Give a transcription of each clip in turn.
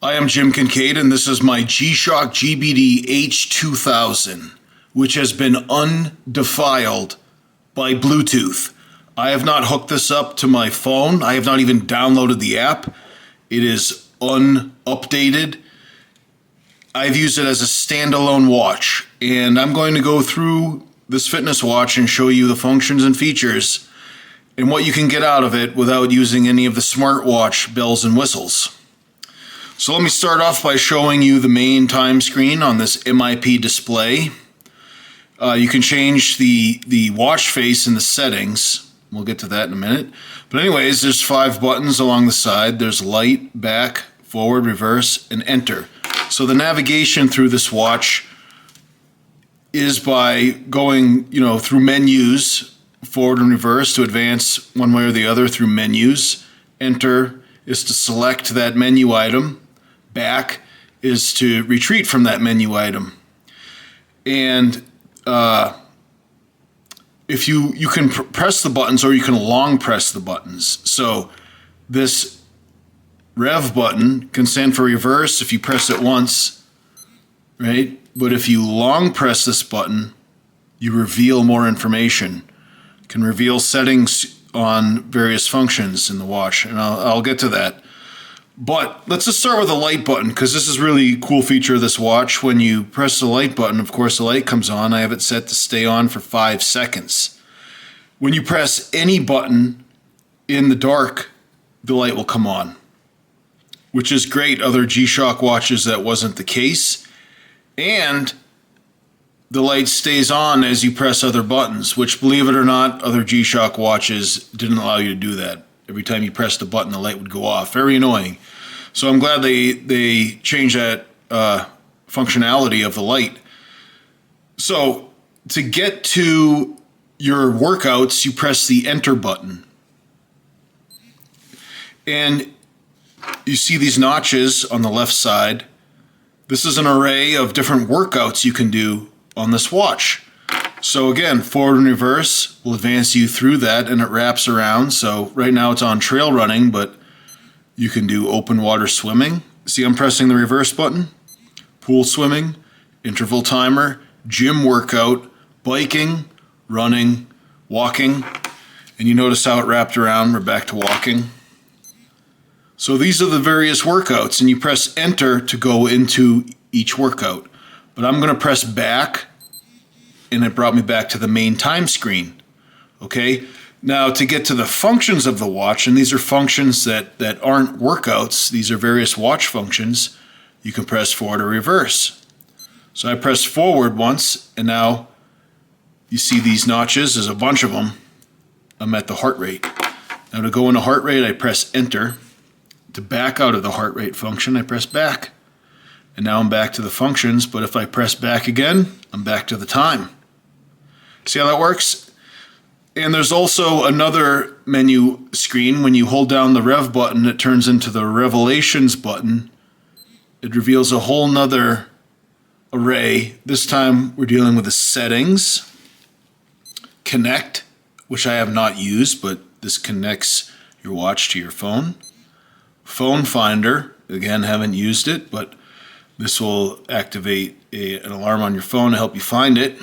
I am Jim Kinkade, and this is my G-Shock GBD-H2000, which has been undefiled by Bluetooth. I have not hooked this up to my phone. I have not even downloaded the app. It is unupdated. I've used it as a standalone watch, and I'm going to go through this fitness watch and show you the functions and features and what you can get out of it without using any of the smartwatch bells and whistles. So let me start off by showing you the main time screen on this MIP display. You can change the watch face in the settings. We'll get to that in a minute. But anyways, there's 5 buttons along the side. There's light, back, forward, reverse, and enter. So the navigation through this watch is by going, through menus, forward and reverse to advance one way or the other through menus. Enter is to select that menu item. Back is to retreat from that menu item. And if you can press the buttons, or you can long press the buttons. So this rev button can stand for reverse if you press it once, right? But if you long press this button, you reveal more information. You can reveal settings on various functions in the watch, and I'll get to that. But let's just start with the light button, because this is really a cool feature of this watch. When you press the light button, of course, the light comes on. I have it set to stay on for 5 seconds. When you press any button in the dark, the light will come on, which is great. Other G-Shock watches, that wasn't the case. And the light stays on as you press other buttons, which, believe it or not, other G-Shock watches didn't allow you to do that. Every time you pressed the button, the light would go off. Very annoying. So I'm glad they changed that functionality of the light. So to get to your workouts, you press the enter button. And you see these notches on the left side. This is an array of different workouts you can do on this watch. So again, forward and reverse will advance you through that, and it wraps around. So right now it's on trail running, but you can do open water swimming. See, I'm pressing the reverse button. Pool swimming, interval timer, gym workout, biking, running, walking. And you notice how it wrapped around. We're back to walking. So these are the various workouts, and you press enter to go into each workout. But I'm going to press back, and it brought me back to the main time screen. Okay, now to get to the functions of the watch, and these are functions that aren't workouts, these are various watch functions, you can press forward or reverse. So I press forward once, and now you see these notches, there's a bunch of them. I'm at the heart rate. Now to go into heart rate, I press enter. To back out of the heart rate function, I press back. And now I'm back to the functions, but if I press back again, I'm back to the time. See how that works? And there's also another menu screen. When you hold down the rev button, it turns into the revelations button. It reveals a whole nother array. This time we're dealing with the settings, connect, which I have not used, but this connects your watch to your phone. Phone finder, again, haven't used it, but this will activate an alarm on your phone to help you find it.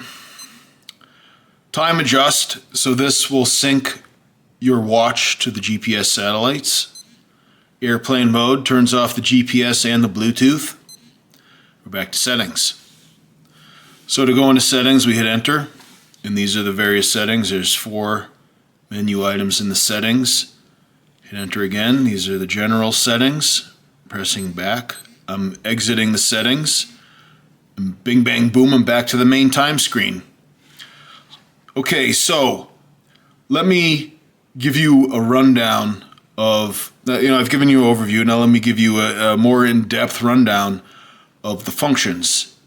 Time adjust, so this will sync your watch to the GPS satellites. Airplane mode turns off the GPS and the Bluetooth. We're back to settings. So to go into settings, we hit enter, and these are the various settings. There's 4 menu items in the settings. Hit enter again. These are the general settings. Pressing back. I'm exiting the settings. And bing, bang, boom, I'm back to the main time screen. Okay, so let me give you a rundown of, I've given you an overview. Now let me give you a more in-depth rundown of the functions,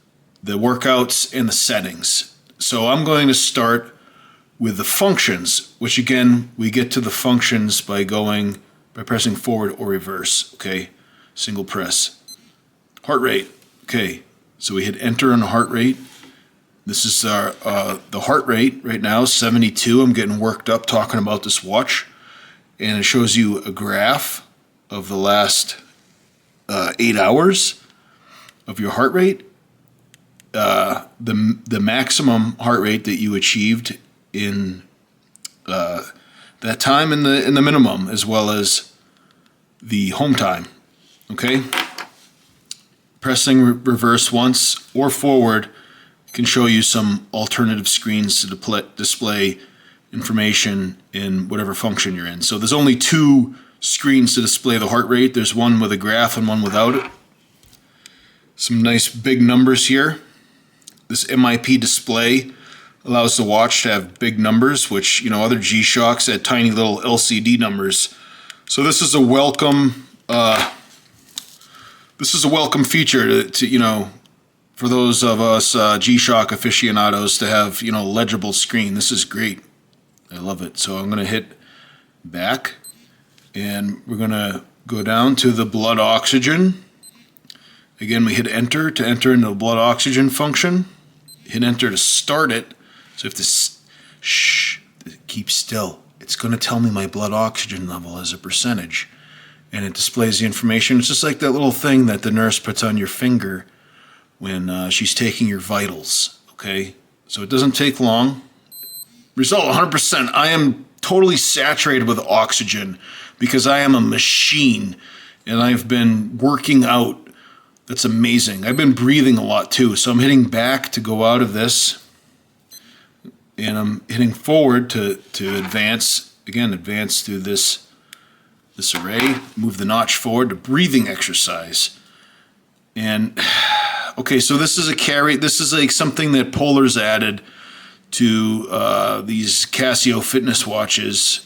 the workouts, and the settings. So I'm going to start with the functions, which again, we get to the functions by pressing forward or reverse, okay? Single press. Heart rate, okay. So we hit enter on the heart rate. This is the heart rate right now, 72. I'm getting worked up talking about this watch. And it shows you a graph of the last 8 hours of your heart rate, the maximum heart rate that you achieved in that time, in the minimum, as well as the home time. Okay, pressing reverse once or forward can show you some alternative screens to display information in whatever function you're in. So there's only 2 screens to display the heart rate. There's one with a graph and one without it. Some nice big numbers here. This MIP display allows the watch to have big numbers, which, you know, other G-Shocks had tiny little LCD numbers. So this is a welcome feature to you know, for those of us G-Shock aficionados to have, you know, legible screen. This is great. I love it. So I'm going to hit back, and we're going to go down to the blood oxygen. Again, we hit enter to enter into the blood oxygen function. Hit enter to start it. So if this, keep still. It's going to tell me my blood oxygen level as a percentage. And it displays the information. It's just like that little thing that the nurse puts on your finger when she's taking your vitals. Okay? So it doesn't take long. Result 100%. I am totally saturated with oxygen because I am a machine and I've been working out. That's amazing. I've been breathing a lot too. So I'm hitting back to go out of this, and I'm hitting forward to advance. Again, advance through this array. Move the notch forward to breathing exercise. And okay, so this is this is like something that Polar's added to these Casio fitness watches.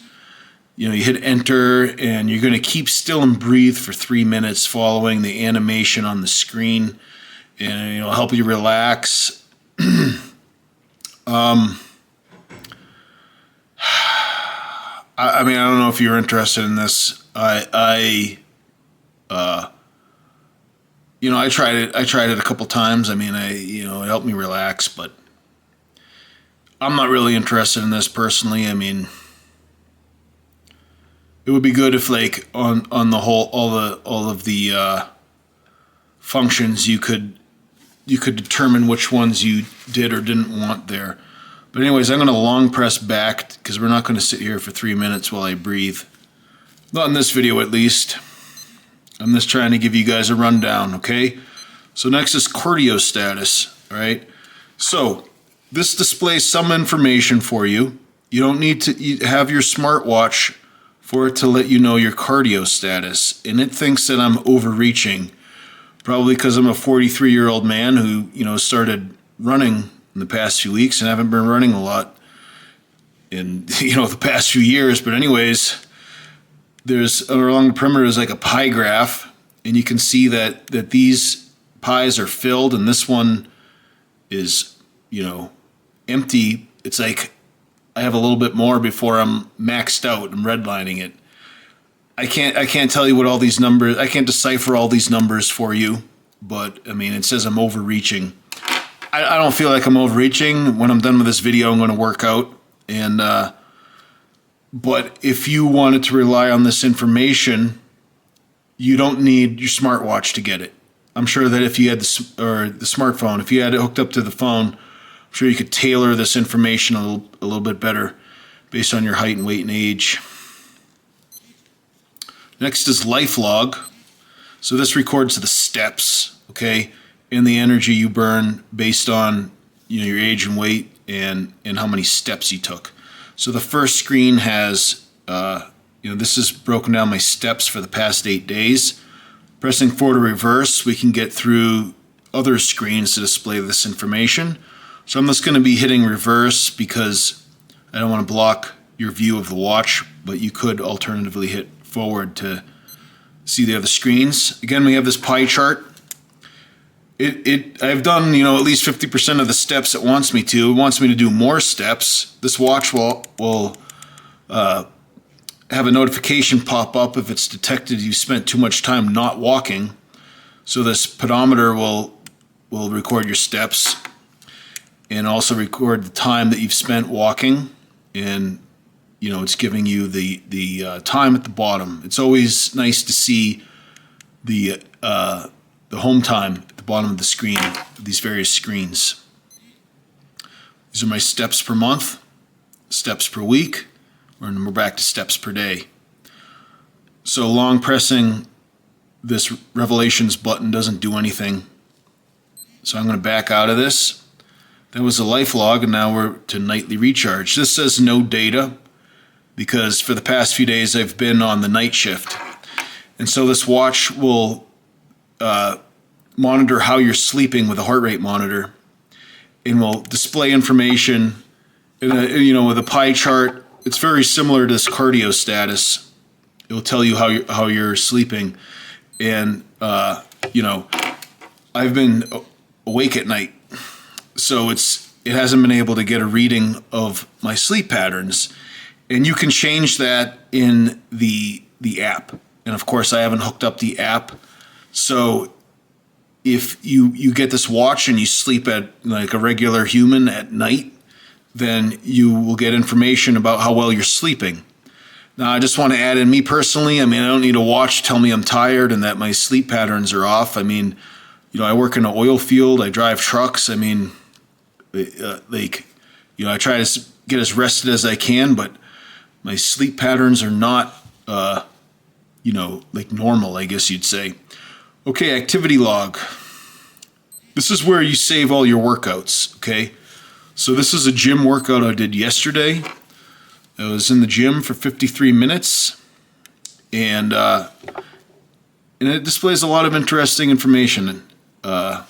You know, you hit enter and you're going to keep still and breathe for 3 minutes following the animation on the screen, and it'll help you relax. I mean, I don't know if you're interested in this. You know, I tried it a couple times. I mean, you know, it helped me relax, but I'm not really interested in this personally. I mean, it would be good if, like, on the whole, all of the functions, you could determine which ones you did or didn't want there. But anyways, I'm going to long press back because we're not going to sit here for 3 minutes while I breathe. Not in this video, at least. I'm just trying to give you guys a rundown, okay? So next is cardio status, all right? So this displays some information for you. You don't need to have your smartwatch for it to let you know your cardio status. And it thinks that I'm overreaching, probably because I'm a 43-year-old man who, you know, started running in the past few weeks and haven't been running a lot in, you know, the past few years. But anyways, there's along the perimeter is like a pie graph, and you can see that these pies are filled and this one is, you know, empty. It's like I have a little bit more before I'm maxed out. I'm redlining it. I can't tell you what all these numbers, I can't decipher all these numbers for you, but I mean, it says I'm overreaching. I don't feel like I'm overreaching. When I'm done with this video, I'm going to work out. And but if you wanted to rely on this information, you don't need your smartwatch to get it. I'm sure that if you had the smartphone, if you had it hooked up to the phone, I'm sure you could tailor this information a little bit better based on your height and weight and age. Next is life log. So this records the steps, okay, and the energy you burn based on, you know, your age and weight and how many steps you took. So the first screen has, you know, this is broken down my steps for the past 8 days. Pressing forward or reverse, we can get through other screens to display this information. So I'm just going to be hitting reverse because I don't want to block your view of the watch, but you could alternatively hit forward to see the other screens. Again, we have this pie chart. I've done, you know, at least 50% of the steps it wants me to. It wants me to do more steps. This watch will have a notification pop up if it's detected you spent too much time not walking. So this pedometer will record your steps and also record the time that you've spent walking, and you know, it's giving you the time at the bottom. It's always nice to see the home time at the bottom of the screen, these various screens. These are my steps per month, steps per week, and we're back to steps per day. So long pressing this Revelations button doesn't do anything. So I'm going to back out of this. That was a life log, and now we're to nightly recharge. This says no data because for the past few days I've been on the night shift. And so this watch will monitor how you're sleeping with a heart rate monitor, and will display information in with a pie chart. It's very similar to this cardio status. It will tell you how you're sleeping, and I've been awake at night, so it hasn't been able to get a reading of my sleep patterns, and you can change that in the app. And of course, I haven't hooked up the app, so if you get this watch and you sleep at like a regular human at night, then you will get information about how well you're sleeping. Now, I just want to add in, me personally, I don't need a watch to tell me I'm tired and that my sleep patterns are off. I work in an oil field, I drive trucks. I try to get as rested as I can, but my sleep patterns are not, like normal, I guess you'd say. Okay, activity log. This is where you save all your workouts, okay? So this is a gym workout I did yesterday. I was in the gym for 53 minutes, and it displays a lot of interesting information that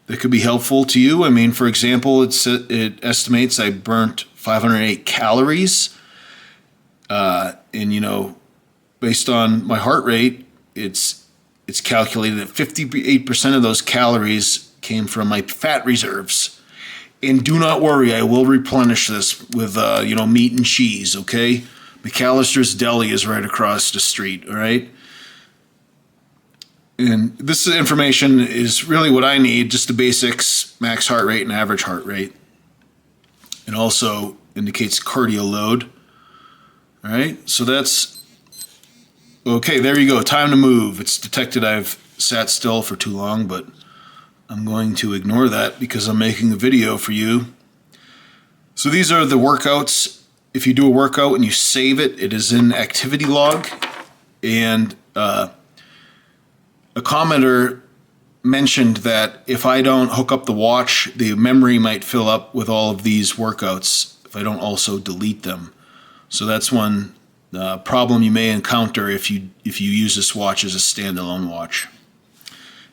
could be helpful to you. For example, it estimates I burnt 508 calories, and based on my heart rate, it's calculated that 58% of those calories came from my fat reserves. And do not worry, I will replenish this with meat and cheese, okay? McAllister's Deli is right across the street, all right? And this information is really what I need, just the basics, max heart rate and average heart rate. It also indicates cardio load. All right, so that's, okay, there you go, time to move. It's detected I've sat still for too long, but I'm going to ignore that because I'm making a video for you. So these are the workouts. If you do a workout and you save it, it is in activity log. And a commenter mentioned that if I don't hook up the watch, the memory might fill up with all of these workouts if I don't also delete them. So that's one problem you may encounter if you use this watch as a standalone watch,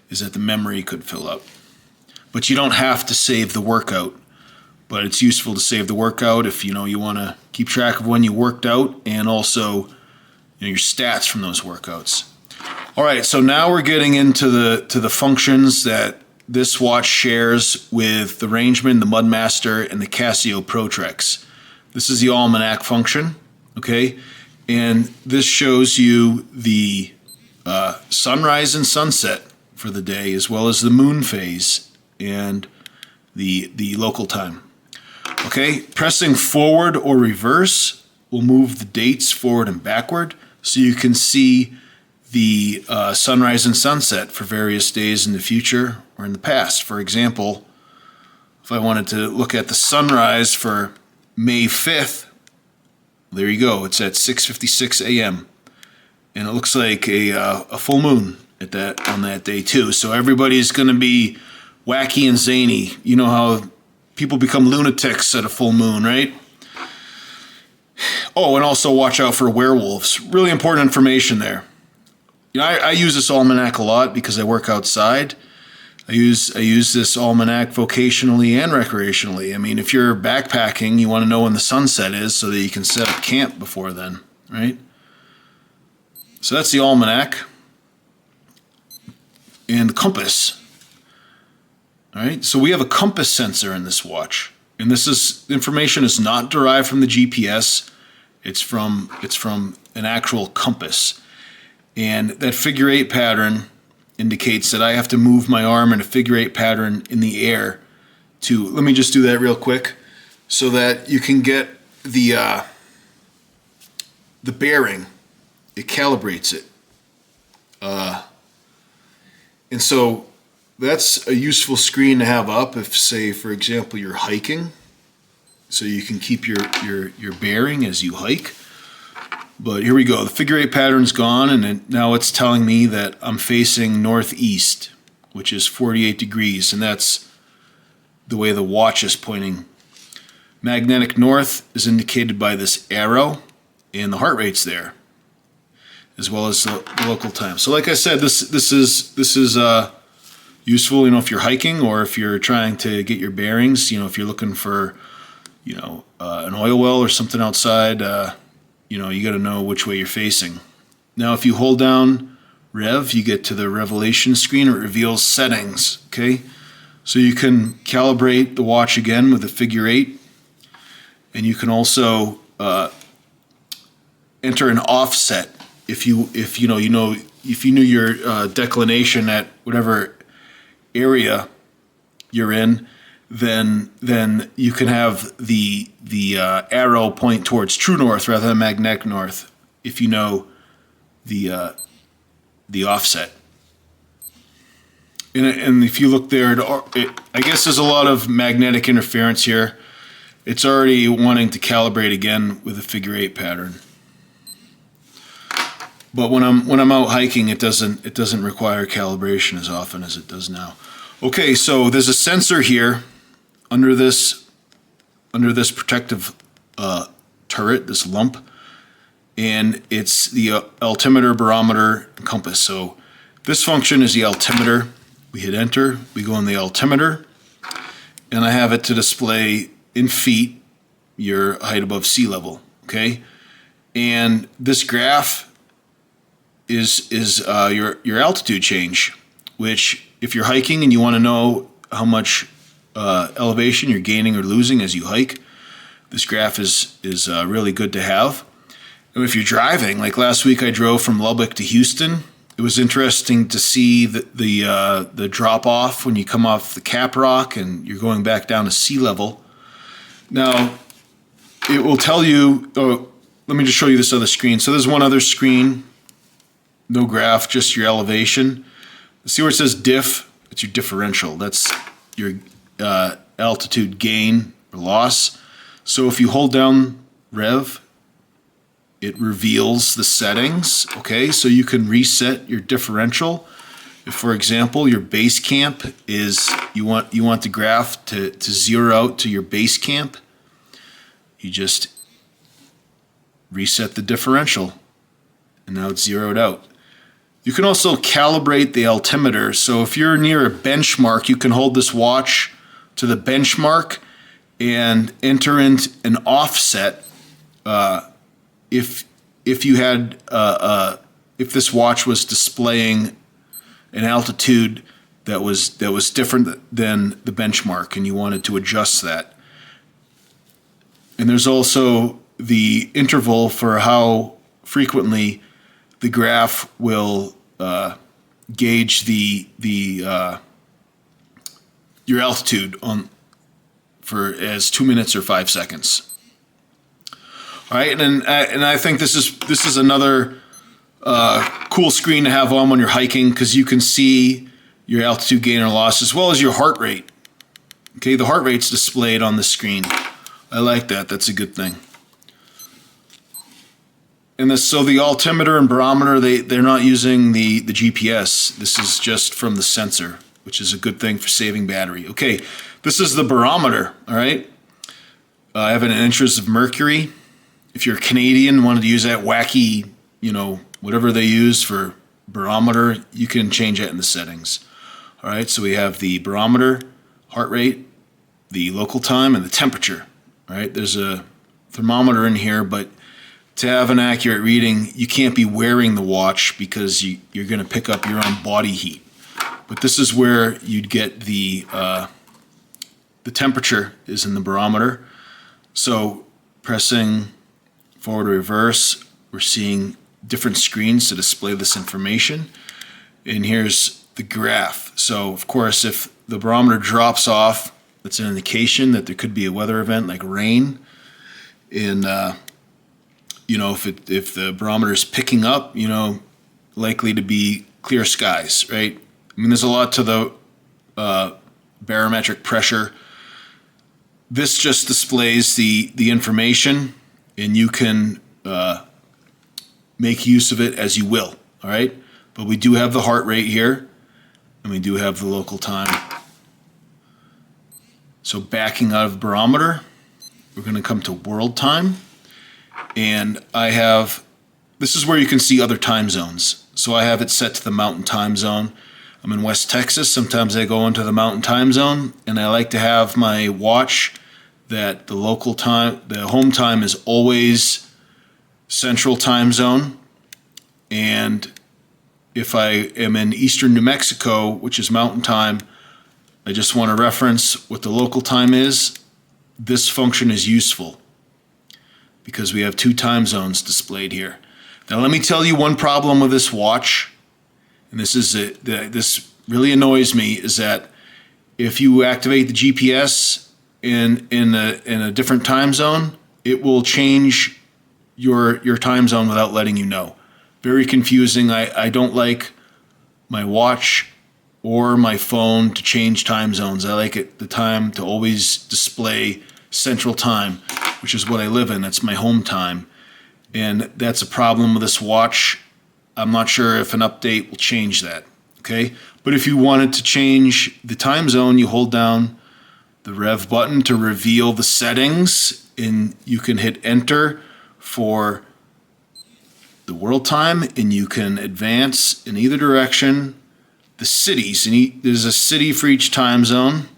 is that the memory could fill up. But you don't have to save the workout, but it's useful to save the workout if you want to keep track of when you worked out and also your stats from those workouts. All right, so now we're getting into the functions that this watch shares with the Rangeman, the Mudmaster, and the Casio Protrex. This is the Almanac function, okay? And this shows you the sunrise and sunset for the day, as well as the moon phase and the local time. Okay, pressing forward or reverse will move the dates forward and backward, so you can see the sunrise and sunset for various days in the future or in the past. For example, if I wanted to look at the sunrise for May 5th, there you go, it's at 6:56 a.m. and it looks like a full moon on that day too. So everybody's going to be wacky and zany. You know how people become lunatics at a full moon, right? Oh, and also watch out for werewolves. Really important information there. I use this almanac a lot because I work outside. I use this almanac vocationally and recreationally. If you're backpacking, you want to know when the sunset is so that you can set up camp before then, right? So that's the almanac. And the compass. All right, so we have a compass sensor in this watch, and information is not derived from the GPS. It's from an actual compass, and that figure 8 pattern indicates that I have to move my arm in a figure 8 pattern in the air. Let me just do that real quick, so that you can get the bearing. It calibrates it. And so that's a useful screen to have up if, say, for example, you're hiking. So you can keep your bearing as you hike. But here we go. The figure 8 pattern's gone, and now it's telling me that I'm facing northeast, which is 48 degrees, and that's the way the watch is pointing. Magnetic north is indicated by this arrow, and the heart rate's there, as well as the local time. So like I said, this is useful, if you're hiking or if you're trying to get your bearings, if you're looking for, an oil well or something outside, you got to know which way you're facing. Now, if you hold down Rev, you get to the Revelation screen. It reveals settings, okay? So you can calibrate the watch again with the figure 8, and you can also enter an offset if you knew your declination at whatever area you're in, then you can have the arrow point towards true north rather than magnetic north if you know the offset. And if you look there, I guess there's a lot of magnetic interference here. It's already wanting to calibrate again with a figure 8 pattern. But when I'm out hiking, it doesn't require calibration as often as it does now. Okay, so there's a sensor here under this protective turret, this lump, and it's the altimeter, barometer, and compass. So this function is the altimeter. We hit enter, we go in the altimeter, and I have it to display in feet your height above sea level. Okay, and this graph is your altitude change, which if you're hiking and you want to know how much elevation you're gaining or losing as you hike, this graph is really good to have. And if you're driving, like last week I drove from Lubbock to Houston, it was interesting to see the drop off when you come off the cap rock and you're going back down to sea level. Now, it will tell you, let me just show you this other screen. So there's one other screen, no graph, just your elevation. See where it says diff? It's your differential. That's your altitude gain or loss. So if you hold down Rev, it reveals the settings. Okay, so you can reset your differential. If, for example, your base camp is, you want the graph to zero out to your base camp, you just reset the differential, and now it's zeroed out. You can also calibrate the altimeter. So if you're near a benchmark, you can hold this watch to the benchmark and enter in an offset. If you had if this watch was displaying an altitude that was different than the benchmark, and you wanted to adjust that. And there's also the interval for how frequently the graph will gauge your altitude for as 2 minutes or 5 seconds. All right, and I think this is another cool screen to have on when you're hiking, because you can see your altitude gain or loss as well as your heart rate. Okay, the heart rate's displayed on the screen. I like that. That's a good thing. And so the altimeter and barometer, they're not using the GPS. This is just from the sensor, which is a good thing for saving battery. Okay, this is the barometer, all right? I have an inches of mercury. If you're Canadian, wanted to use that wacky, whatever they use for barometer, you can change that in the settings. All right, so we have the barometer, heart rate, the local time, and the temperature. All right, there's a thermometer in here, but to have an accurate reading, you can't be wearing the watch because you're going to pick up your own body heat. But this is where you'd get the temperature is in the barometer. So pressing forward or reverse, we're seeing different screens to display this information. And here's the graph. So of course, if the barometer drops off, that's an indication that there could be a weather event like rain. And if the barometer is picking up, likely to be clear skies, right? I mean, there's a lot to the barometric pressure. This just displays the information, and you can make use of it as you will, all right? But we do have the heart rate here, and we do have the local time. So backing out of barometer, we're going to come to world time, and this is where you can see other time zones. So I have it set to the mountain time zone. I'm in West Texas. Sometimes I go into the mountain time zone, and I like to have my watch that the local time, the home time is always central time zone. And if I am in eastern New Mexico, which is mountain time, I just want to reference what the local time is. This function is useful because we have 2 time zones displayed here. Now let me tell you one problem with this watch, and this really annoys me, is that if you activate the GPS in a different time zone, it will change your time zone without letting you know. Very confusing. I don't like my watch or my phone to change time zones. I like the time to always display central time, which is what I live in. That's my home time. And that's a problem with this watch. I'm not sure if an update will change that, okay? But if you wanted to change the time zone, you hold down the Rev button to reveal the settings, and you can hit enter for the world time, and you can advance in either direction the cities. And there's a city for each time zone,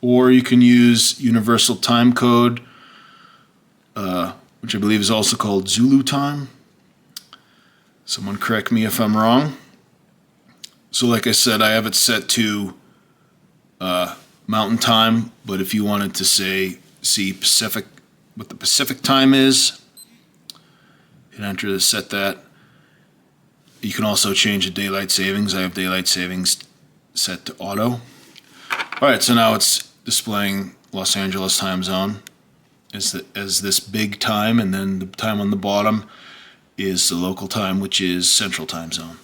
or you can use universal time code, which I believe is also called Zulu time. Someone correct me if I'm wrong. So like I said, I have it set to mountain time, but if you wanted to see Pacific, what the Pacific time is, and enter to set that. You can also change the daylight savings. I have daylight savings set to auto. All right, so now it's displaying Los Angeles time zone as this big time, and then the time on the bottom is the local time, which is central time zone.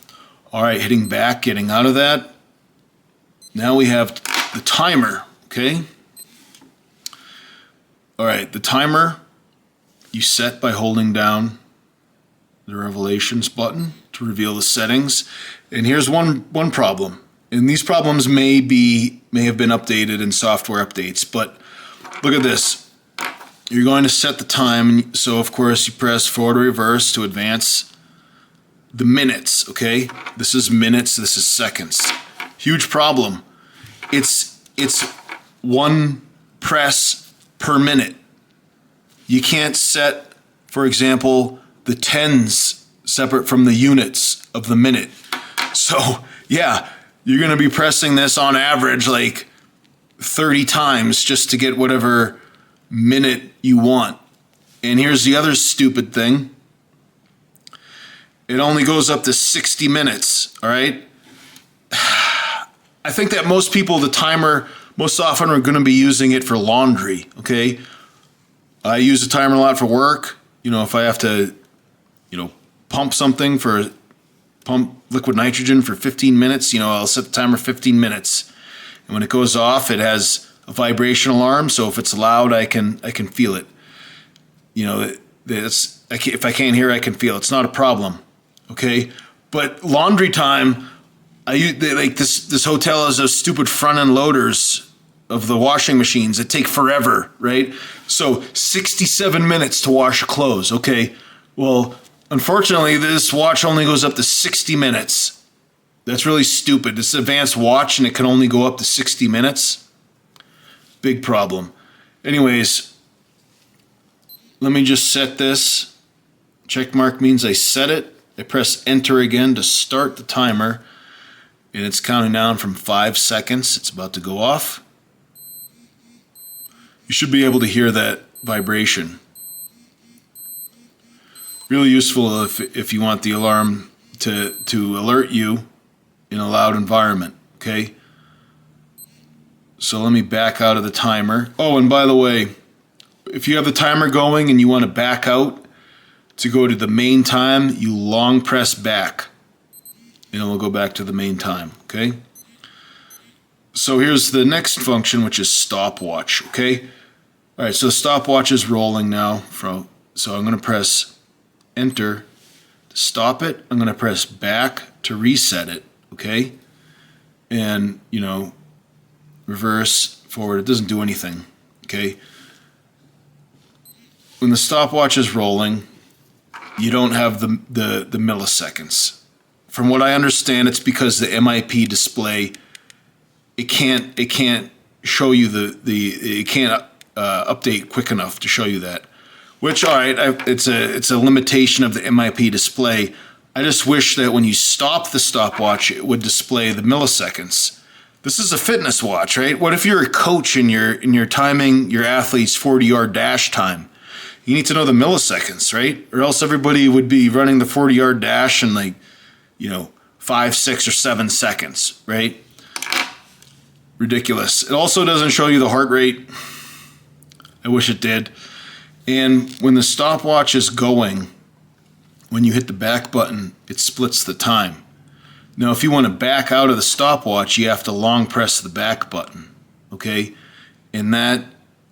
All right, hitting back, getting out of that. Now we have the timer, okay? All right, the timer you set by holding down the Revelations button to reveal the settings. And here's one problem. And these problems may have been updated in software updates, but look at this. You're going to set the time, so of course you press forward or reverse to advance the minutes, okay? This is minutes, this is seconds. Huge problem. It's one press per minute. You can't set, for example, the tens separate from the units of the minute. So yeah, you're going to be pressing this on average like 30 times just to get whatever minute you want. And here's the other stupid thing. It only goes up to 60 minutes, all right? I think that most people, the timer, most often are going to be using it for laundry, okay? I use the timer a lot for work. You know, if I have to, pump liquid nitrogen for 15 minutes, I'll set the timer 15 minutes. And when it goes off, it has a vibration alarm, so if it's loud, I can feel it. If I can't hear, I can feel it. It's not a problem, okay? But laundry time, this hotel has those stupid front end loaders of the washing machines that take forever, right? So 67 minutes to wash clothes, okay? Well, unfortunately, this watch only goes up to 60 minutes. That's really stupid. It's an advanced watch and it can only go up to 60 minutes. Big problem. Anyways, let me just set this. Check mark means I set it. I press enter again to start the timer, and it's counting down from 5 seconds. It's about to go off. You should be able to hear that vibration. Really useful if you want the alarm to alert you in a loud environment, okay? So let me back out of the timer. Oh, and by the way, if you have the timer going and you want to back out to go to the main time, you long press back, and it will go back to the main time, okay? So here's the next function, which is stopwatch, okay? All right, so the stopwatch is rolling now. So I'm going to press enter to stop it. I'm going to press back to reset it, okay? And, you know, reverse, forward, it doesn't do anything, okay? When the stopwatch is rolling, you don't have the milliseconds. From what I understand, it's because the MIP display, it can't show you it can't update quick enough to show you that. Which, all right, it's a limitation of the MIP display. I just wish that when you stop the stopwatch, it would display the milliseconds. This is a fitness watch, right? What if you're a coach and you're timing your athlete's 40-yard dash time? You need to know the milliseconds, right? Or else everybody would be running the 40-yard dash in, like, you know, 5, 6, or 7 seconds, right? Ridiculous. It also doesn't show you the heart rate. I wish it did. And when the stopwatch is going, when you hit the back button, it splits the time. Now, if you want to back out of the stopwatch, you have to long press the back button, okay? And that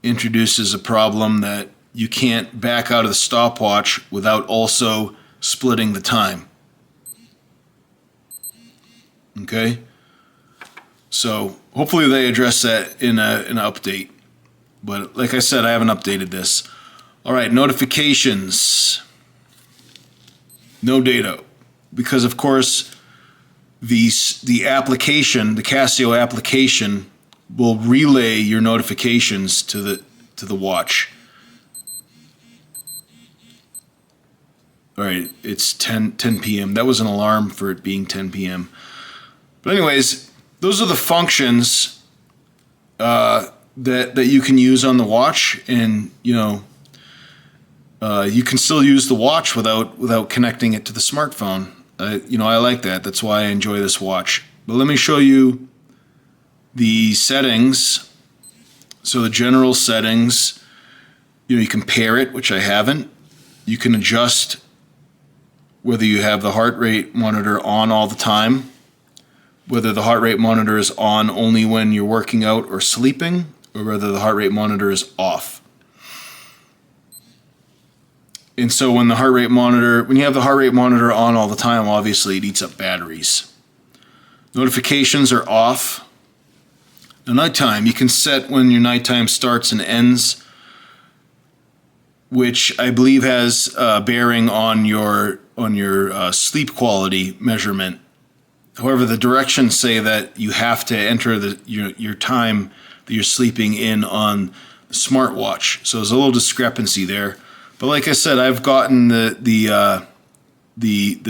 introduces a problem that you can't back out of the stopwatch without also splitting the time. Okay? So hopefully they address that in an update. But like I said, I haven't updated this. All right, notifications. No data. Because of course the application, the Casio application, will relay your notifications to the watch. All right, it's 10 p.m. That was an alarm for it being 10 p.m. But anyways, those are the functions that you can use on the watch, and you know you can still use the watch without connecting it to the smartphone. You know, I like that. That's why I enjoy this watch. But let me show you the settings. So the general settings, you know, you can pair it, which I haven't. You can adjust whether you have the heart rate monitor on all the time, whether the heart rate monitor is on only when you're working out or sleeping, or whether the heart rate monitor is off. And so when you have the heart rate monitor on all the time, obviously it eats up batteries. Notifications are off. The nighttime, you can set when your nighttime starts and ends, which I believe has bearing on your sleep quality measurement. However, the directions say that you have to enter your time that you're sleeping in on the smartwatch. So there's a little discrepancy there. But like I said, I've gotten the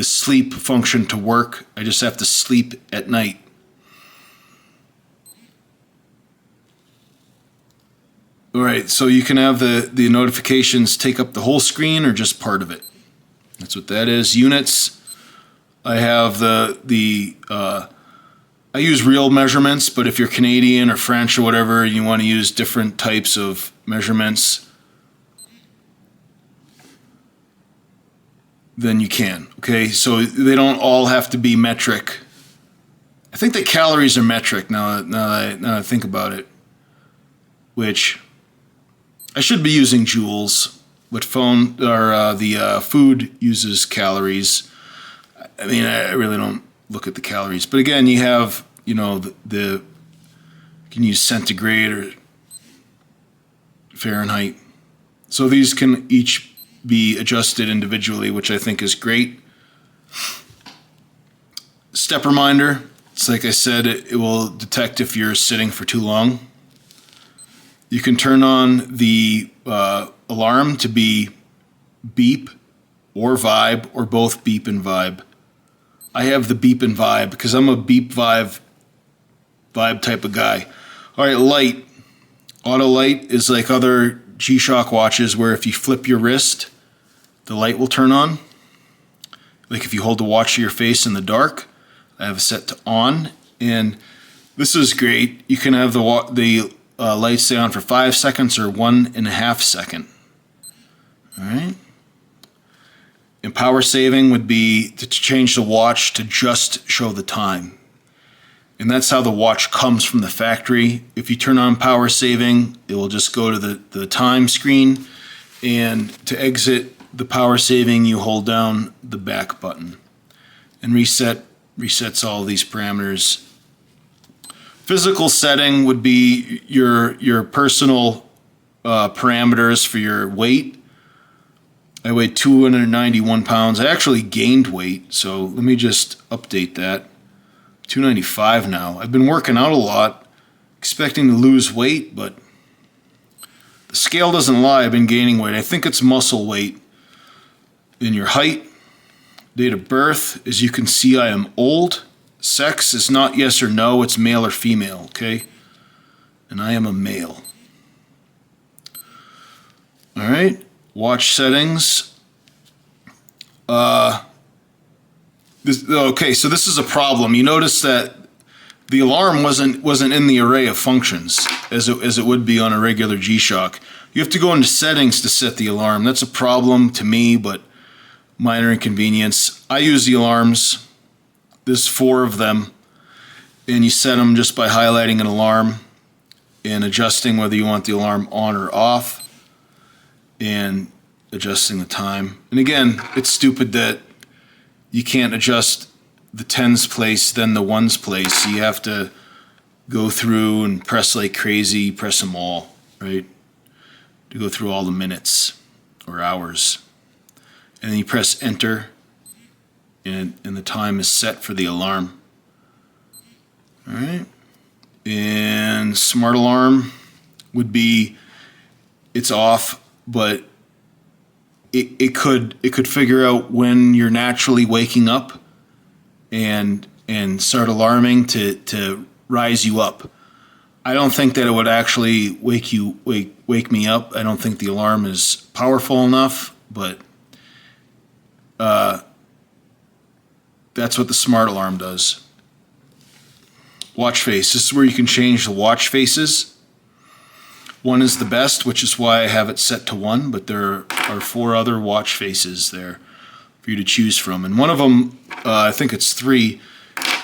sleep function to work. I just have to sleep at night. All right, so you can have the notifications take up the whole screen or just part of it. That's what that is. Units. I have I use real measurements, but if you're Canadian or French or whatever, you want to use different types of measurements, then you can. Okay, so they don't all have to be metric. I think the calories are metric now that I think about it, which I should be using joules, but the food uses calories. I mean, I really don't look at the calories. But again, you have, you know, you can use centigrade or Fahrenheit. So these can each be adjusted individually, which I think is great. Step reminder. It's like I said, it will detect if you're sitting for too long. You can turn on the alarm to be beep or vibe, or both beep and vibe. I have the beep and vibe because I'm a beep vibe type of guy. All right, light. Auto light is like other G-Shock watches where if you flip your wrist, the light will turn on. Like if you hold the watch to your face in the dark, I have it set to on. And this is great. You can have the light stay on for 5 seconds or 1.5 seconds. All right. And power saving would be to change the watch to just show the time. And that's how the watch comes from the factory. If you turn on power saving, it will just go to the time screen. And to exit the power saving, you hold down the back button. And resets all these parameters. Physical setting would be your personal parameters for your weight. I weighed 291 pounds. I actually gained weight, so let me just update that. 295 now. I've been working out a lot, expecting to lose weight, but the scale doesn't lie. I've been gaining weight. I think it's muscle weight. In your height, date of birth, as you can see, I am old. Sex is not yes or no, it's male or female, okay? And I am a male. All right, watch settings. Okay, so this is a problem. You notice that the alarm wasn't in the array of functions as it would be on a regular G-Shock. You have to go into settings to set the alarm. That's a problem to me, but minor inconvenience. I use the alarms. There's 4 of them, and you set them just by highlighting an alarm and adjusting whether you want the alarm on or off and adjusting the time. And again, it's stupid that you can't adjust the tens place then the ones place. You have to go through and press like crazy, press them all, right? To go through all the minutes or hours. And then you press enter, and the time is set for the alarm. All right. And smart alarm would be, it's off, but it could figure out when you're naturally waking up and start alarming to rise you up. I don't think that it would actually wake me up. I don't think the alarm is powerful enough, but that's what the smart alarm does. Watch face. This is where you can change the watch faces. 1 is the best, which is why I have it set to 1, but there are 4 other watch faces there for you to choose from. And one of them, I think it's 3,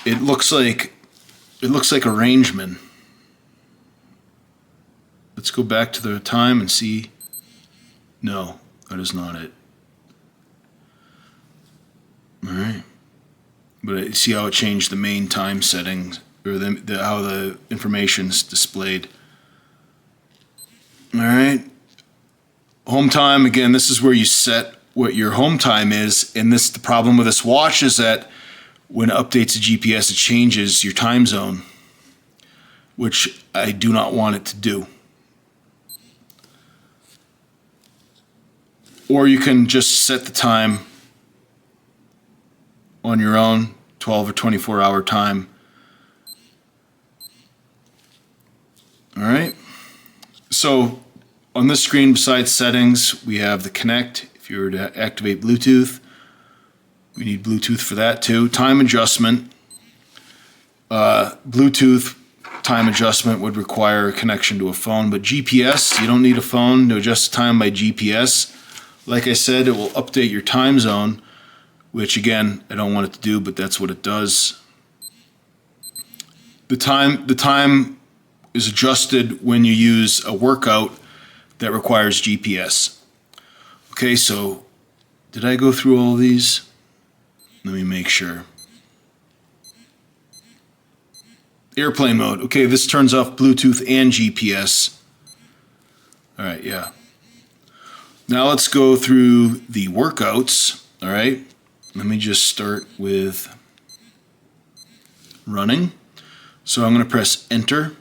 it looks like a rangeman. Let's go back to the time and see. No, that is not it. All right. But see how it changed the main time settings, or how the information's displayed. All right. Home time, again, this is where you set what your home time is. And the problem with this watch is that when it updates the GPS, it changes your time zone, which I do not want it to do. Or you can just set the time on your own, 12 or 24 hour time. All right. So on this screen, besides settings, we have the connect. If you were to activate Bluetooth, we need Bluetooth for that too. Time adjustment. Bluetooth time adjustment would require a connection to a phone, but GPS, you don't need a phone to adjust time by GPS. Like I said, it will update your time zone, which again, I don't want it to do, but that's what it does. The time is adjusted when you use a workout that requires GPS. Okay, so did I go through all of these? Let me make sure. Airplane mode. Okay, this turns off Bluetooth and GPS. All right, yeah. Now let's go through the workouts. All right, let me just start with running. So I'm going to press enter,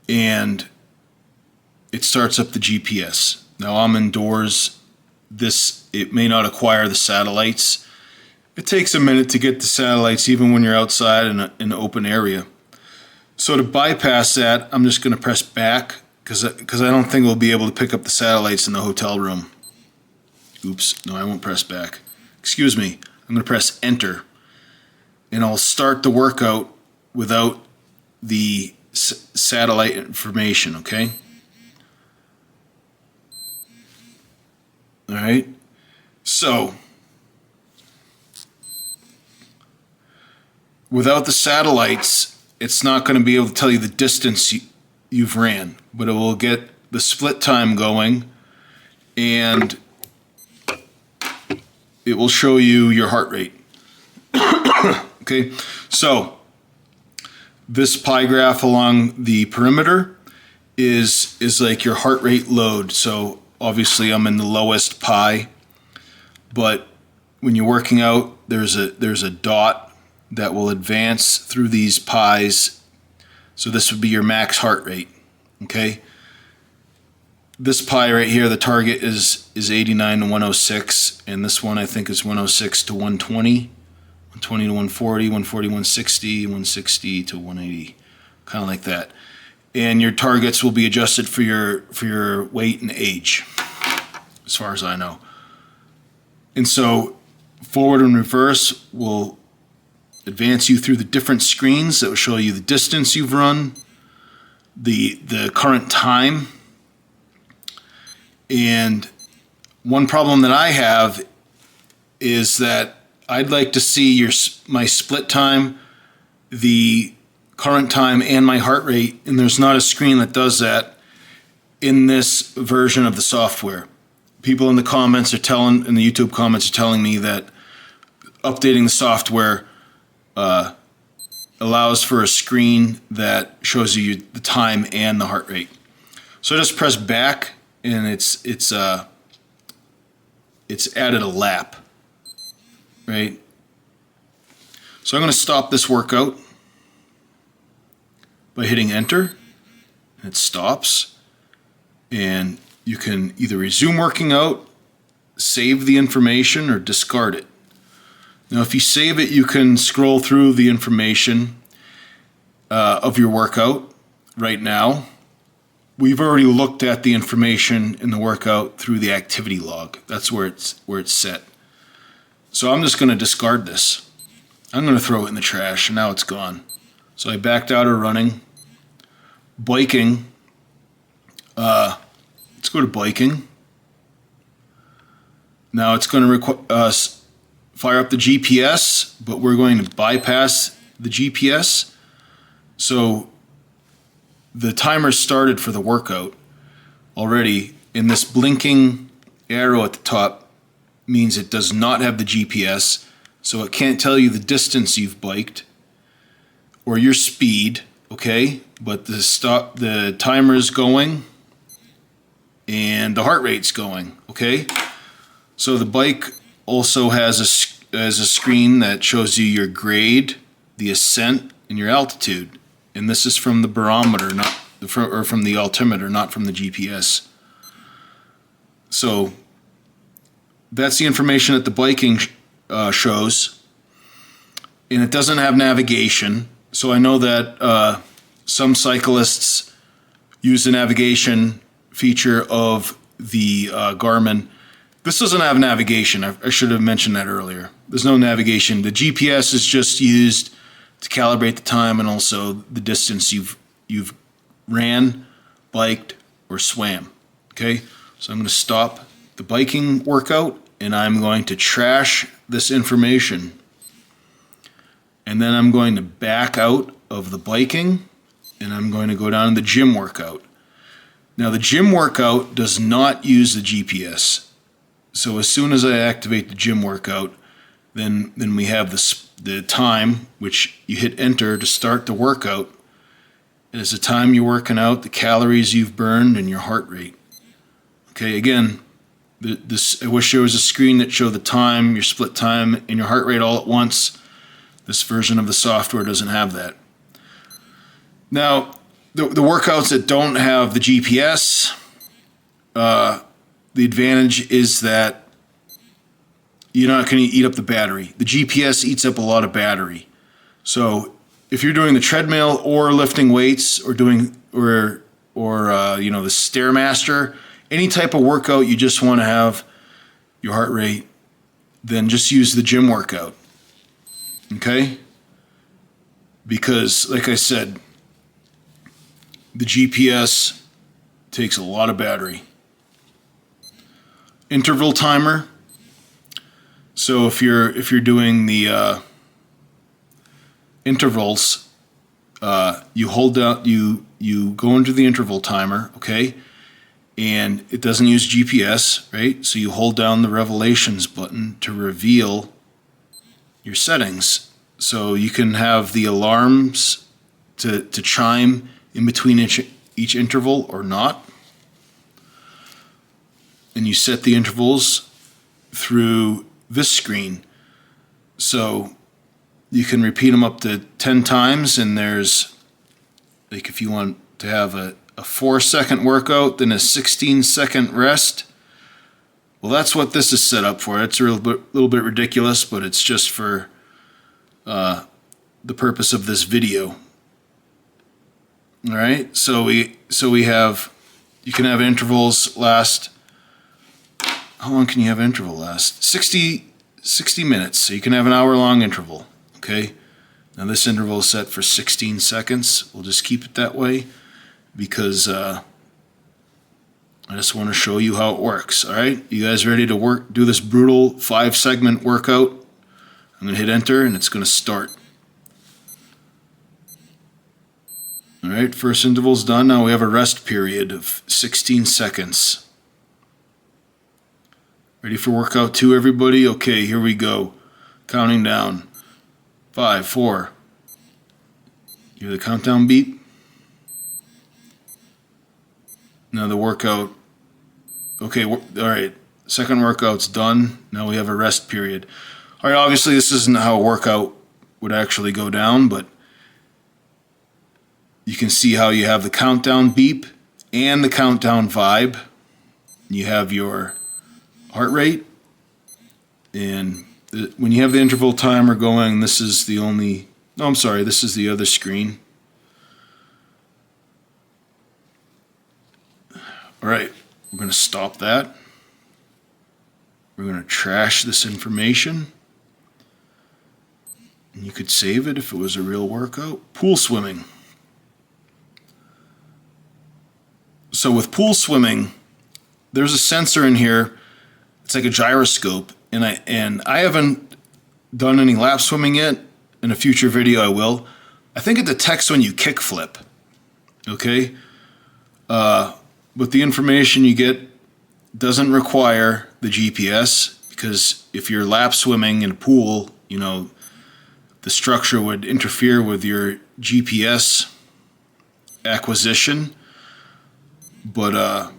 and it starts up the GPS. Now I'm indoors. It may not acquire the satellites. It takes a minute to get the satellites even when you're outside in an open area. So to bypass that, I'm just going to press back because I don't think we'll be able to pick up the satellites in the hotel room. Oops, no, I won't press back. Excuse me, I'm going to press enter. And I'll start the workout without the satellite information, okay? All right, so without the satellites, it's not going to be able to tell you the distance you've ran, but it will get the split time going, and it will show you your heart rate. Okay, so this pie graph along the perimeter is like your heart rate load. So obviously I'm in the lowest pie, but when you're working out, there's a dot that will advance through these pies. So this would be your max heart rate. Okay, this pie right here, the target is 89 to 106, and this one I think is 106 to 120, 120 to 140, 140 160, 160 to 180, kind of like that. And your targets will be adjusted for your weight and age, as far as I know. And so forward and reverse will advance you through the different screens that will show you the distance you've run, the current time. And one problem that I have is that I'd like to see my split time, the current time, and my heart rate, and there's not a screen that does that in this version of the software. People in the YouTube comments are telling me that updating the software allows for a screen that shows you the time and the heart rate. So I just press back, and it's added a lap, right? So I'm going to stop this workout by hitting enter. It stops, and you can either resume working out, save the information, or discard it. Now if you save it, you can scroll through the information of your workout. Right now we've already looked at the information in the workout through the activity log. That's where it's set. So I'm just going to discard this. I'm going to throw it in the trash, and now it's gone. So I backed out of running. Biking. Let's go to biking. Now it's going to fire up the GPS, but we're going to bypass the GPS. So the timer started for the workout already, and this blinking arrow at the top means it does not have the GPS, so it can't tell you the distance you've biked or your speed, okay? But the timer's going and the heart rate's going, okay? So the bike also has a screen that shows you your grade, the ascent, and your altitude. And this is from the barometer, from the altimeter, not from the GPS. So that's the information that the biking shows, and it doesn't have navigation. So I know that some cyclists use the navigation feature of the Garmin. This doesn't have navigation. I should have mentioned that earlier. There's no navigation. The GPS is just used to calibrate the time and also the distance you've ran, biked, or swam. Okay, so I'm going to stop the biking workout, and I'm going to trash this information. And then I'm going to back out of the biking, and I'm going to go down to the gym workout. Now the gym workout does not use the GPS. So as soon as I activate the gym workout, then we have the time, which you hit enter to start the workout. It is the time you're working out, the calories you've burned, and your heart rate. Okay, again, I wish there was a screen that showed the time, your split time, and your heart rate all at once. This version of the software doesn't have that. Now, the workouts that don't have the GPS, the advantage is that you're not going to eat up the battery. The GPS eats up a lot of battery. So if you're doing the treadmill or lifting weights or doing the Stairmaster, any type of workout you just want to have your heart rate, then just use the gym workout. Okay? Because like I said, the GPS takes a lot of battery. Interval timer. So if you're doing the intervals, you hold down, you go into the interval timer, okay? And it doesn't use GPS, right? So you hold down the revelations button to reveal your settings. So you can have the alarms to chime in between each interval or not. And you set the intervals through this screen. So you can repeat them up to 10 times, and there's, like, if you want to have a 4-second workout, then a 16-second rest. Well, that's what this is set up for. It's a little bit ridiculous, but it's just for the purpose of this video. All right, so we have, you can have intervals last, how long can you have interval last? 60 minutes, so you can have an hour-long interval, okay? Now this interval is set for 16 seconds. We'll just keep it that way because I just want to show you how it works, all right? You guys ready to do this brutal 5-segment workout? I'm going to hit enter and it's going to start. All right, first interval's done. Now we have a rest period of 16 seconds. Ready for workout 2, everybody? Okay, here we go. Counting down. 5, 4. You hear the countdown beep? Now the workout. Okay, all right. Second workout's done. Now we have a rest period. All right, obviously this isn't how a workout would actually go down, but you can see how you have the countdown beep and the countdown vibe. You have your heart rate, and when you have the interval timer going, this is the only, no, I'm sorry, this is the other screen. All right, we're going to stop that. We're going to trash this information. And you could save it if it was a real workout. Pool swimming. So with pool swimming, there's a sensor in here. It's like a gyroscope, and I haven't done any lap swimming yet. In a future video I will. I think it detects when you kickflip, okay? But the information you get doesn't require the GPS, because if you're lap swimming in a pool, you know, the structure would interfere with your GPS acquisition. But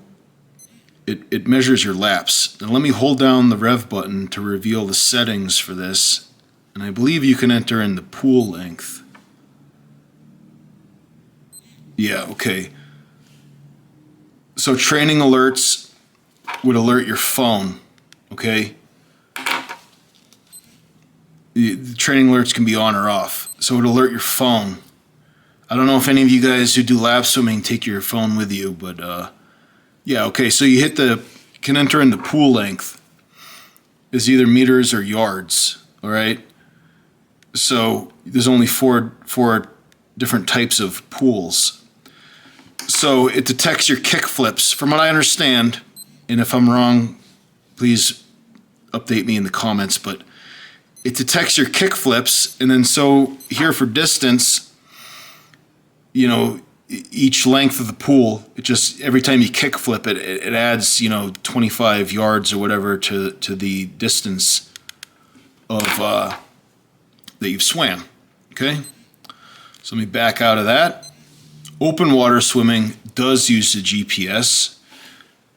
it measures your laps. Now let me hold down the rev button to reveal the settings for this. And I believe you can enter in the pool length. Yeah, okay. So training alerts would alert your phone, okay? The training alerts can be on or off. So it would alert your phone. I don't know if any of you guys who do lap swimming take your phone with you, but yeah, okay, so you can enter in the pool length. It's either meters or yards, all right? So there's only four different types of pools. So it detects your kick flips, from what I understand, and if I'm wrong, please update me in the comments, but it detects your kick flips, and then so here for distance, you know, each length of the pool, it just, every time you kick flip it, it adds, you know, 25 yards or whatever to the distance of that you've swam. Okay, so let me back out of that. Open water swimming does use the GPS,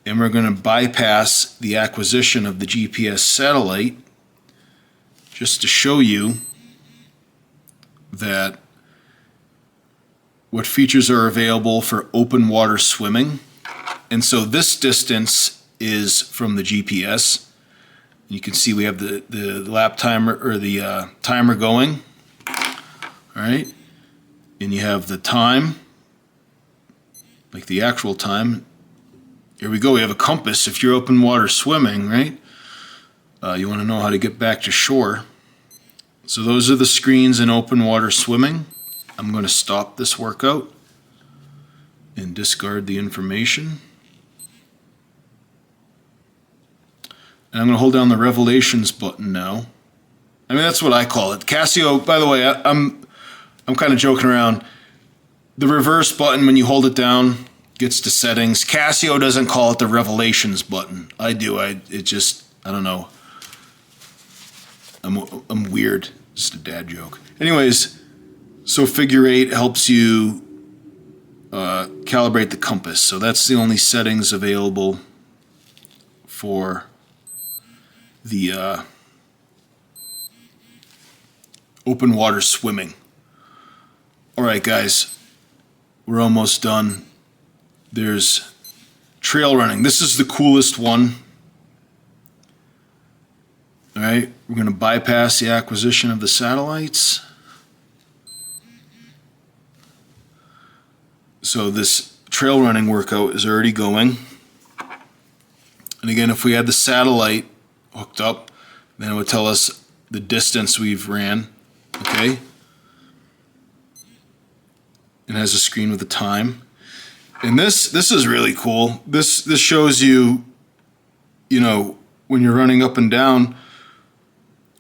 and we're going to bypass the acquisition of the GPS satellite just to show you that what features are available for open water swimming. And so this distance is from the GPS. You can see we have the lap timer, or the timer going. All right, and you have the time, like the actual time. Here we go, we have a compass if you're open water swimming, right? You want to know how to get back to shore. So those are the screens in open water swimming. I'm going to stop this workout and discard the information. And I'm going to hold down the Revelations button now. I mean, that's what I call it. Casio, by the way, I'm kind of joking around. The reverse button, when you hold it down, gets to settings. Casio doesn't call it the Revelations button. I do. I don't know. I'm weird. Just a dad joke. Anyways, so figure 8 helps you calibrate the compass. So that's the only settings available for the open water swimming. All right, guys, we're almost done. There's trail running. This is the coolest one. All right, we're going to bypass the acquisition of the satellites. So this trail running workout is already going. And again, if we had the satellite hooked up, then it would tell us the distance we've ran. Okay? It has a screen with the time. And this is really cool. This shows you, when you're running up and down,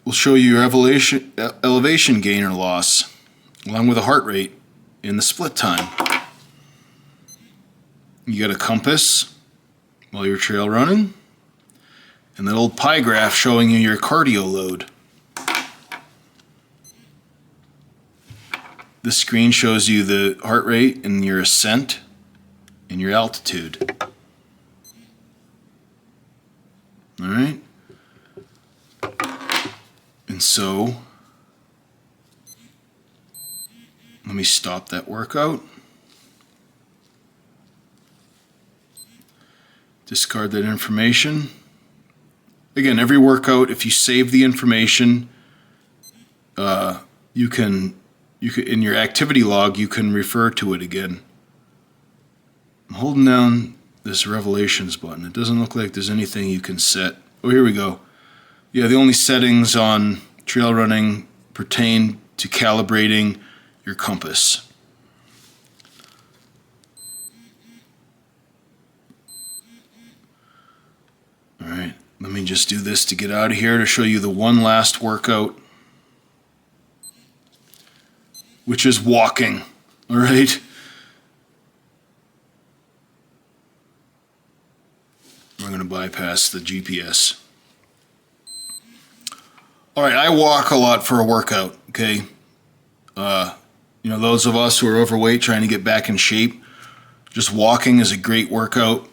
will show you your elevation gain or loss, along with the heart rate and the split time. You got a compass while you're trail running, and that old pie graph showing you your cardio load. This screen shows you the heart rate and your ascent and your altitude. All right. And so, let me stop that workout. Discard that information. Again, every workout, if you save the information, you can in your activity log, you can refer to it again. I'm holding down this Revelations button. It doesn't look like there's anything you can set. Oh, here we go. Yeah, the only settings on trail running pertain to calibrating your compass. All right, let me just do this to get out of here to show you the one last workout, which is walking. All right. We're going to bypass the GPS. All right, I walk a lot for a workout, okay? Those of us who are overweight trying to get back in shape, just walking is a great workout.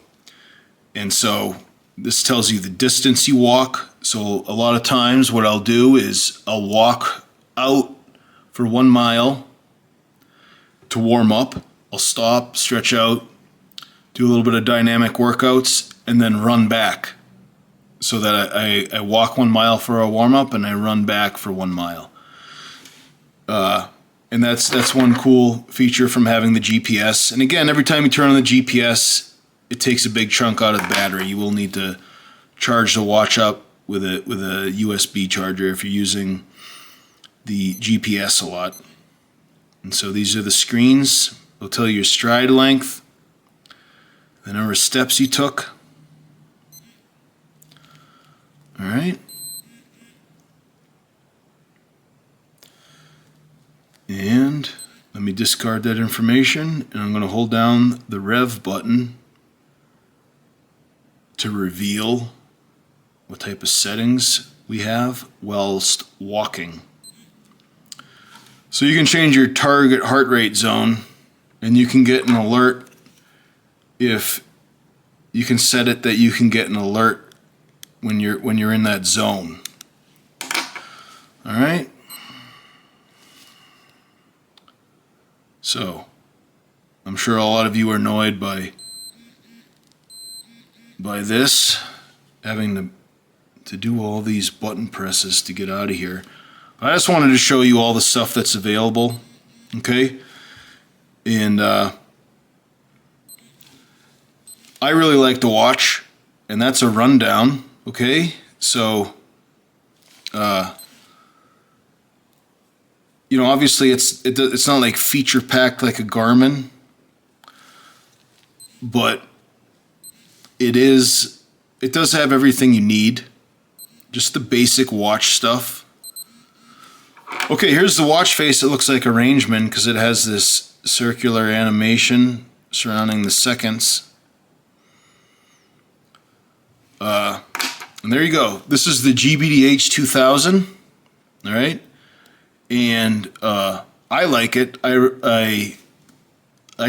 And so this tells you the distance you walk. So a lot of times what I'll do is I'll walk out for 1 mile to warm up. I'll stop, stretch out, do a little bit of dynamic workouts, and then run back. So that I walk 1 mile for a warm up and I run back for 1 mile. And that's one cool feature from having the GPS. And again, every time you turn on the GPS, it takes a big chunk out of the battery. You will need to charge the watch up with a USB charger if you're using the GPS a lot. And so these are the screens. They'll tell you your stride length, the number of steps you took. All right. And let me discard that information, and I'm going to hold down the Rev button to reveal what type of settings we have whilst walking. So you can change your target heart rate zone, and you can get an alert if you can set it that you can get an alert when you're in that zone. All right. So I'm sure a lot of you are annoyed by this, having to do all these button presses to get out of here. I just wanted to show you all the stuff that's available, okay? And I really like to watch, and that's a rundown, okay? So, obviously it's not like feature packed like a Garmin, but it does have everything you need, just the basic watch stuff. Okay, here's the watch face. It looks like a Rangeman because it has this circular animation surrounding the seconds. And there you go. This is the GBD-H2000. All right, and I like it. I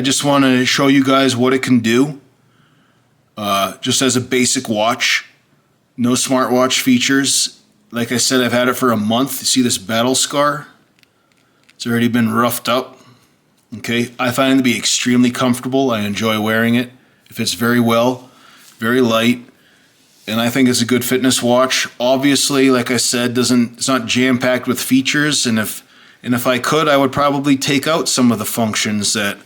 just want to show you guys what it can do. Just as a basic watch, no smartwatch features. Like I said, I've had it for a month. You see this battle scar? It's already been roughed up. Okay, I find it to be extremely comfortable. I enjoy wearing it. It fits very well, very light, and I think it's a good fitness watch. Obviously, like I said, it's not jam-packed with features, and if I could, I would probably take out some of the functions that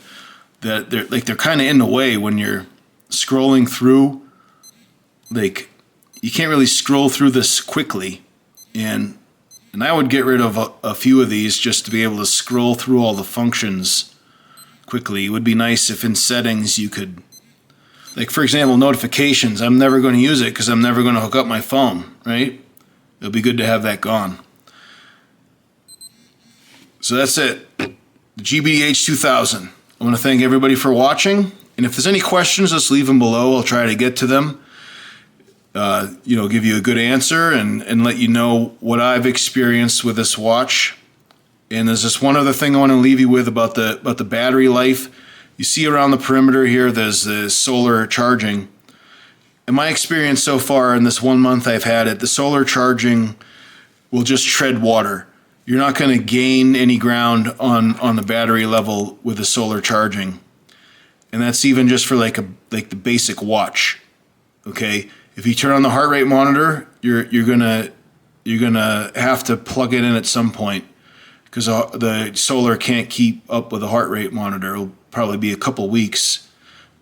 they're kind of in the way when you're scrolling through. Like, you can't really scroll through this quickly, and I would get rid of a few of these just to be able to scroll through all the functions quickly. It would be nice if in settings you could, like for example, notifications. I'm never going to use it because I'm never going to hook up my phone, right? It'll be good to have that gone. So that's it. The GBD-H2000. I want to thank everybody for watching. And if there's any questions, just leave them below. I'll try to get to them. Give you a good answer and let you know what I've experienced with this watch. And there's just one other thing I want to leave you with about the battery life. You see around the perimeter here, there's the solar charging. In my experience so far, in this 1 month I've had it, the solar charging will just tread water. You're not going to gain any ground on the battery level with the solar charging. And that's even just for like the basic watch. Okay? If you turn on the heart rate monitor, you're gonna have to plug it in at some point because the solar can't keep up with the heart rate monitor. It'll probably be a couple weeks,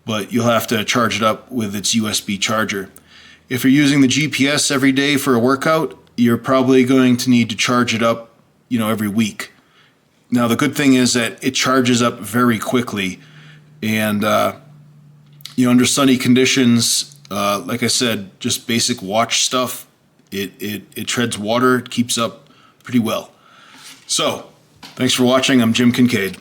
but you'll have to charge it up with its USB charger. If you're using the GPS every day for a workout, you're probably going to need to charge it up, every week. Now the good thing is that it charges up very quickly, and under sunny conditions, like I said, just basic watch stuff, it treads water, it keeps up pretty well. So, thanks for watching. I'm Jim Kinkade.